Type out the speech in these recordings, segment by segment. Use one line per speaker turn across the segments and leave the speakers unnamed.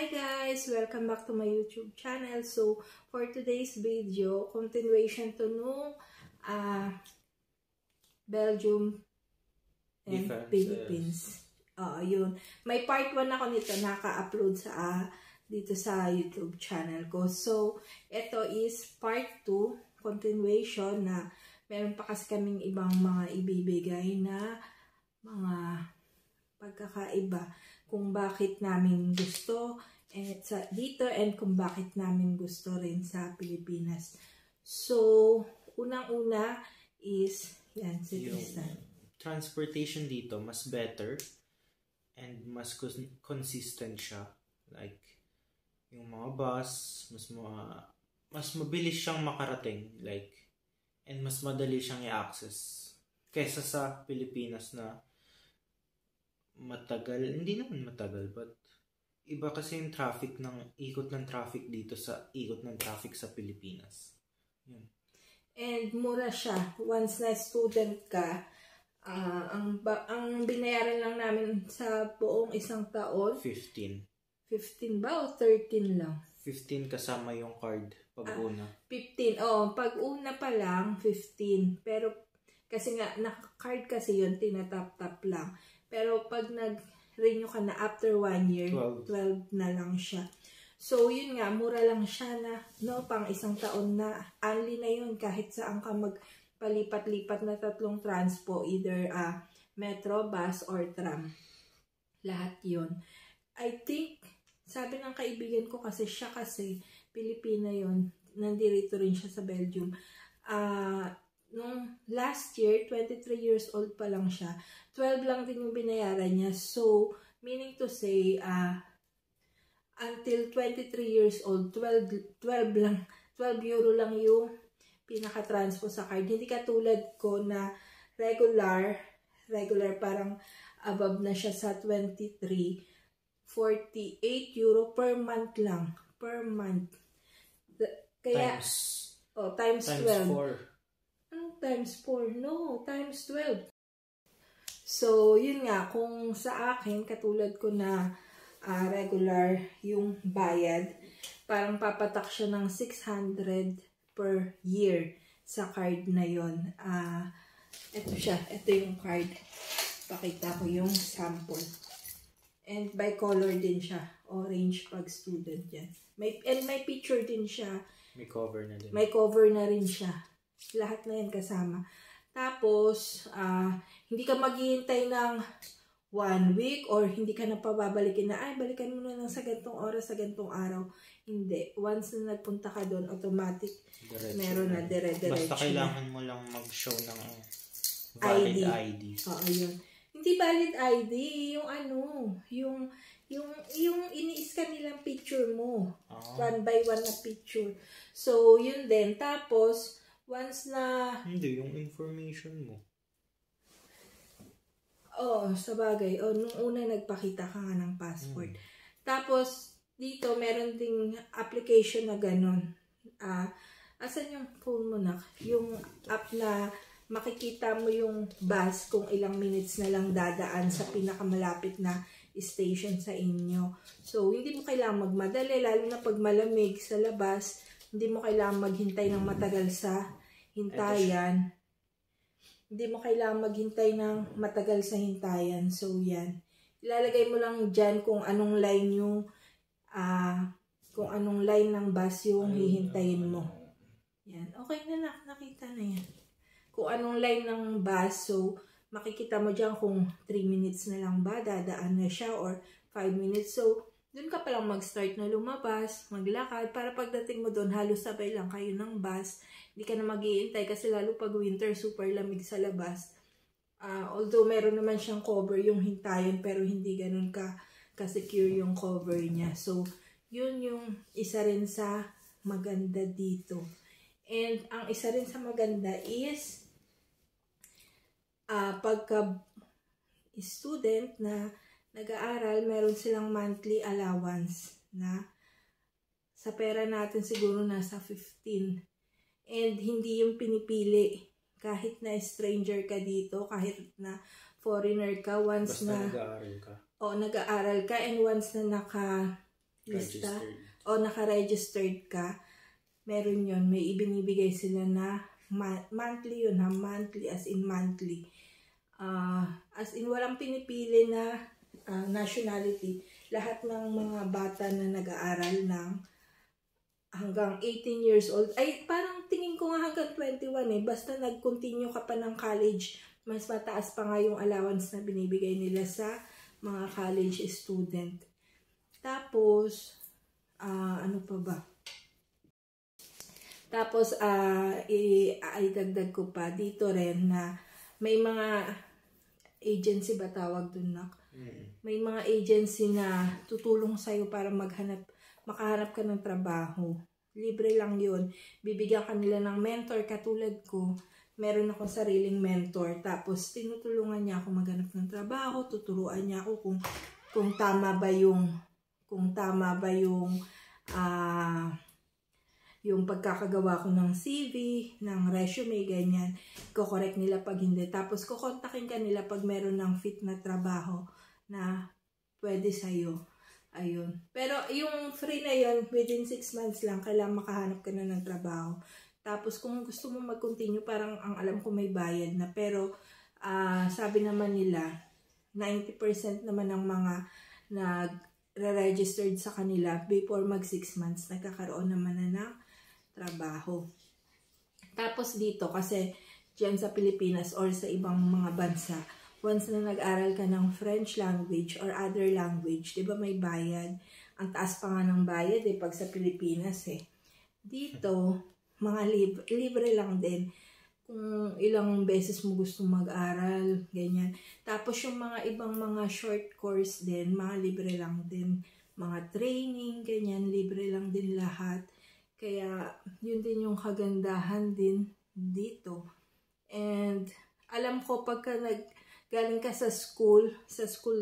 Hi guys! Welcome back to my YouTube channel. So, for today's video, continuation to nung Belgium and Philippines. Yun. May part 1 ako nito, naka-upload sa dito sa YouTube channel ko. So, ito is part 2, continuation na meron pa kasi kaming ibang mga ibibigay na mga pagkakaiba kung bakit namin gusto dito and kung bakit namin gusto rin sa Pilipinas. So, unang-una is yan, si Tristan.
Transportation dito mas better and mas consistent siya. Like, yung mga bus, mas mabilis siyang makarating. Like, and mas madali siyang i-access. Kesa sa Pilipinas na matagal, hindi naman matagal, but iba kasi yung traffic ikot ng traffic dito sa ikot ng traffic sa Pilipinas. Yun.
And mura siya. Once na student ka, ang binayaran lang namin sa buong isang taon, 15 ba o 13 lang? 15
kasama yung card pag una. 15.
Pag una pa lang 15. Pero kasi nga naka-card kasi yun, tinatap-tap lang. Pero pag nag-renew ka na after 1 year, 12 na lang siya. So, yun nga, mura lang siya na, pang isang taon na, only na yun, kahit saan ka magpalipat-lipat na 3 transpo, either metro, bus, or tram. Lahat yun. I think, sabi ng kaibigan ko kasi siya Pilipina yun, nandito rin siya sa Belgium. Nung last year, 23 years old pa lang siya. 12 lang din yung binayaran niya. So, meaning to say, until 23 years old, 12 euro lang yung pinaka-transpo sa card. Hindi katulad ko na regular parang above na siya sa 23, 48 euro per month lang. Per month. Kaya, times 12.
4.
Times 4? No, times 12. So, yun nga, kung sa akin, katulad ko na regular yung bayad, parang papatak siya ng 600 per year sa card na yun. Ito siya, ito yung card. Pakita ko yung sample. And by color din siya. Orange pag student yan. And may picture din siya.
May cover na din.
May cover na rin siya. Lahat na yan kasama. Tapos, hindi ka maghihintay ng 1 week or hindi ka na pababalikin na, balikan mo na lang sa gantong oras, sa gantong araw. Hindi. Once na nagpunta ka doon, automatic, meron na dire-diretso.
Basta kailangan mo lang mag-show ng valid ID.
Oo, yun. Hindi valid ID, yung ini-scan nilang picture mo. 1 by 1 na picture. So, yun din. Tapos, once na...
Hindi, yung information mo.
Sa bagay. Nung una nagpakita ka nga ng passport. Tapos, dito, meron ding application na ganun. Asan yung phone mo na? Yung app na makikita mo yung bus kung ilang minutes na lang dadaan sa pinakamalapit na station sa inyo. So, hindi mo kailangan magmadali, lalo na pag malamig sa labas. Hindi mo kailangan maghintay ng matagal sa hintayan. Hindi mo kailangan maghintay ng matagal sa hintayan. So, yan. Ilalagay mo lang dyan kung anong line yung ng bus yung hihintayin mo. Yan. Okay na, nakita na yan. Kung anong line ng bus, so, makikita mo dyan kung 3 minutes na lang ba, dadaan na siya, or 5 minutes. So, doon ka palang mag-start na lumabas, maglakad, para pagdating mo doon, halos sabay lang kayo ng bus. Hindi ka na mag-iintay kasi lalo pag winter, super lamig sa labas. Although meron naman siyang cover yung hintayan, pero hindi ganun ka-secure yung cover niya. So, yun yung isa rin sa maganda dito. And ang isa rin sa maganda is, pagka student na nag-aaral, meron silang monthly allowance na sa pera natin siguro nasa 15. And hindi yung pinipili. Kahit na stranger ka dito, kahit na foreigner ka, once
basta
na
nag-aaral ka.
Nag-aaral ka, and once na lista o naka-registered ka, meron yun. May ibinibigay sila na monthly yun ha. Monthly as in monthly. As in walang pinipili na nationality. Lahat ng mga bata na nag-aaral ng hanggang 18 years old, ay parang tingin ko nga hanggang 21 eh. Basta nag-continue ka pa ng college, mas mataas pa nga yung allowance na binibigay nila sa mga college student. Tapos, ano pa ba? Tapos, dagdag ko pa dito rin na may mga agency ba tawag dun na? May mga agency na tutulong sa'yo para makahanap ka ng trabaho. Libre lang yun. Bibigyan ka nila ng mentor katulad ko. Meron akong sariling mentor. Tapos tinutulungan niya ako maghanap ng trabaho. Tuturuan niya ako kung tama ba yung pagkakagawa ko ng CV, ng resume, ganyan. Ko-correct nila pag hindi. Tapos kukontakin ka nila pag meron ng fit na trabaho na pwede sa'yo. Ayun. Pero yung free na yun, within 6 months lang, kailangan makahanap ka na ng trabaho. Tapos kung gusto mo mag-continue, parang ang alam ko may bayad na. Pero sabi naman nila, 90% naman ng mga nag-registered sa kanila before mag 6 months, nagkakaroon naman na ng trabaho. Tapos dito, kasi dyan sa Pilipinas or sa ibang mga bansa, once na nag-aral ka ng French language or other language, di ba may bayad? Ang taas pa nga ng bayad pag sa Pilipinas eh. Dito, mga libre lang din. Kung ilang beses mo gusto mag-aral, ganyan. Tapos yung mga ibang mga short course din, mga libre lang din. Mga training, ganyan, libre lang din lahat. Kaya yun din yung kagandahan din dito. And alam ko pagka galing ka sa school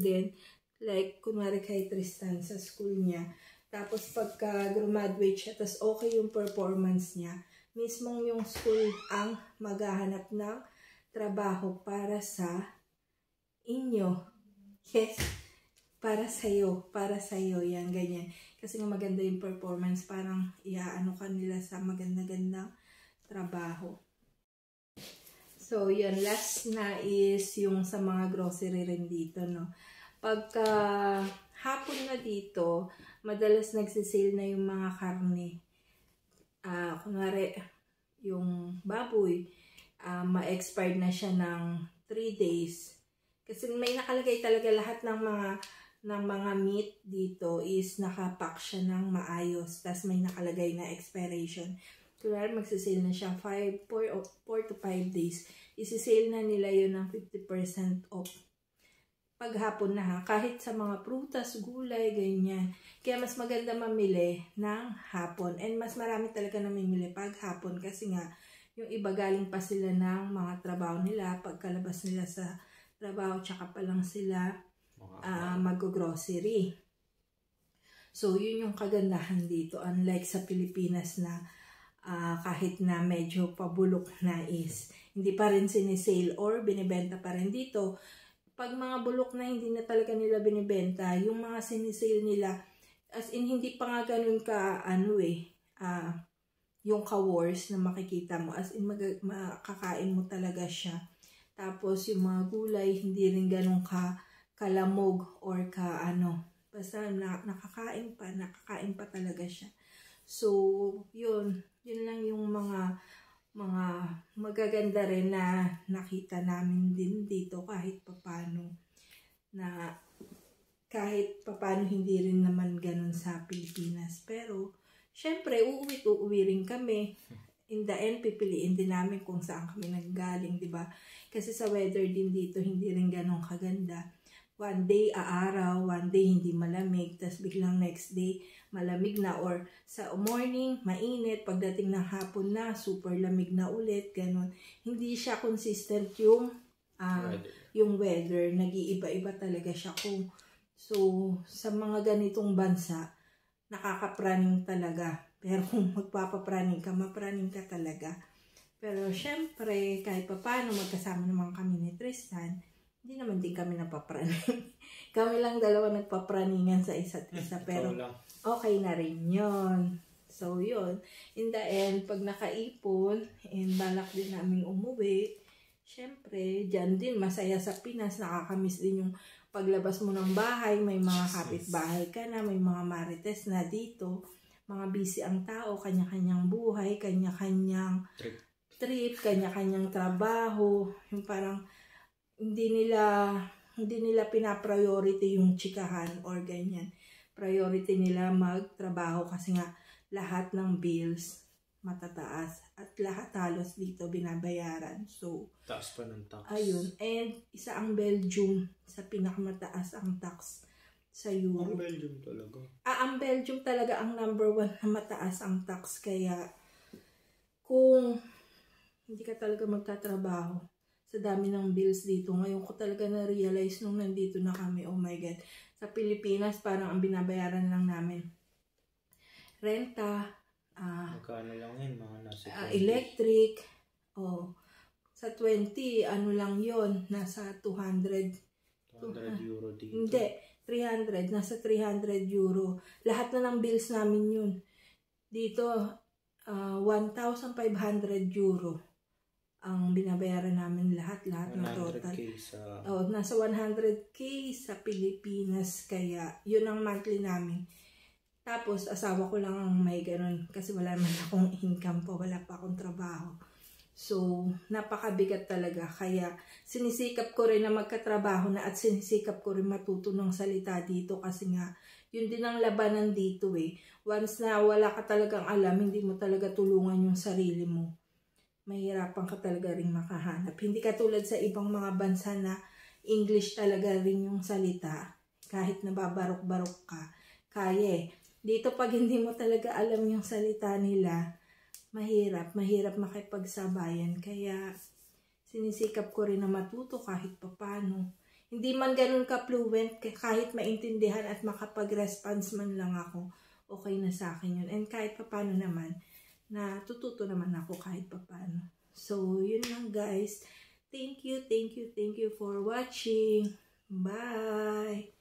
din, like, kunwari kay Tristan, sa school niya, tapos pagka graduate siya, tapos okay yung performance niya, mismong yung school ang maghahanap ng trabaho para sa inyo. Yes, para sa'yo, yan, ganyan. Kasi nga maganda yung performance, parang iaano ka nila sa maganda-gandang trabaho. So, yun. Last na is yung sa mga grocery rin dito, no. Pagka hapon na dito, madalas nagsisale na yung mga karne. Kunwari, yung baboy, ma-expired na siya ng 3 days. Kasi may nakalagay talaga lahat ng mga meat dito is nakapack siya ng maayos. Tapos may nakalagay na expiration. Kunwari, magsisale na siya 4 to 5 days. Isisale na nila yun ng 50% off. Paghapon na ha. Kahit sa mga prutas, gulay, ganyan. Kaya mas maganda mamili ng hapon. And mas marami talaga namimili paghapon. Kasi nga, yung iba galing pa sila ng mga trabaho nila. Pagkalabas nila sa trabaho, tsaka pa lang sila mag-grocery. So, yun yung kagandahan dito. Unlike sa Pilipinas na kahit na medyo pabulok na is hindi pa rin sinisale or binibenta pa rin dito. Pag mga bulok na hindi na talaga nila binibenta, yung mga sinisale nila, as in hindi pa nga ganun ka, yung ka-wars na makikita mo, as in makakain mo talaga siya. Tapos yung mga gulay, hindi rin ganun kalamog or basta nakakain pa talaga siya. So, yun lang yung mga magaganda rin na nakita namin din dito kahit papano hindi rin naman ganun sa Pilipinas. Pero, syempre, uuwi rin kami. In the end, pipiliin din namin kung saan kami nanggaling, di ba? Kasi sa weather din dito, hindi rin ganun kaganda. One day aaraw, one day hindi malamig, tas biglang next day malamig na, or sa morning mainit, pagdating ng hapon na super lamig na ulit, ganun. Hindi siya consistent yung weather, nag-iiba-iba talaga siya. So sa mga ganitong bansa, nakakapraning talaga. Pero kung magpapapraning ka, mapraning ka talaga. Pero syempre, kahit paano magkasama naman kami ni Tristan, Hindi naman din kami napapraning. Kami lang dalawa nagpapraningan sa isa't isa. Pero okay na rin yun. So, yun. In the end, pag nakaipon, and balak din namin umuwi, syempre, dyan din, masaya sa Pinas. Nakakamiss din yung paglabas mo ng bahay. May mga kapitbahay ka na, may mga marites na dito. Mga busy ang tao, kanya-kanyang buhay, kanya-kanyang trip, kanya-kanyang trabaho. Yung parang, hindi nila pina-priority yung chikahan or ganyan. Priority nila magtrabaho kasi nga lahat ng bills matataas at lahat halos dito binabayaran. So,
taas pa ng tax.
Ayun. And isa ang Belgium sa pinakamataas ang tax sa Europe.
Ang Belgium talaga.
Ang Belgium talaga ang number 1 na mataas ang tax. Kaya kung hindi ka talaga magtatrabaho, sa dami ng bills dito. Ngayon ko talaga na-realize nung nandito na kami, oh my God. Sa Pilipinas, parang ang binabayaran lang namin. Renta,
magkano lang yun? Mga nasa
electric, sa 20, ano lang yon, nasa 200
euro dito.
Hindi, 300, nasa 300 euro. Lahat na ng bills namin yun. Dito, 1,500 euro. Ang binabayaran namin lahat ng total. Nasa 100K sa Pilipinas, kaya yun ang monthly namin. Tapos asawa ko lang ang may ganun kasi wala man akong income pa, wala pa akong trabaho. So, napakabigat talaga. Kaya sinisikap ko rin na magkatrabaho na at sinisikap ko rin matuto ng salita dito kasi nga yun din ang labanan dito eh. Once na wala ka talagang alam, hindi mo talaga tulungan yung sarili mo. Mahirapan ka talaga rin makahanap. Hindi katulad sa ibang mga bansa na English talaga rin yung salita. Kahit nababarok-barok ka. Kaya dito pag hindi mo talaga alam yung salita nila, mahirap makipagsabayan. Kaya sinisikap ko rin na matuto kahit papano. Hindi man ganun ka-fluent, kahit maintindihan at makapag-response man lang ako, okay na sa akin yun. And kahit papano naman, natututo naman ako kahit papano. So, yun lang guys. Thank you for watching. Bye!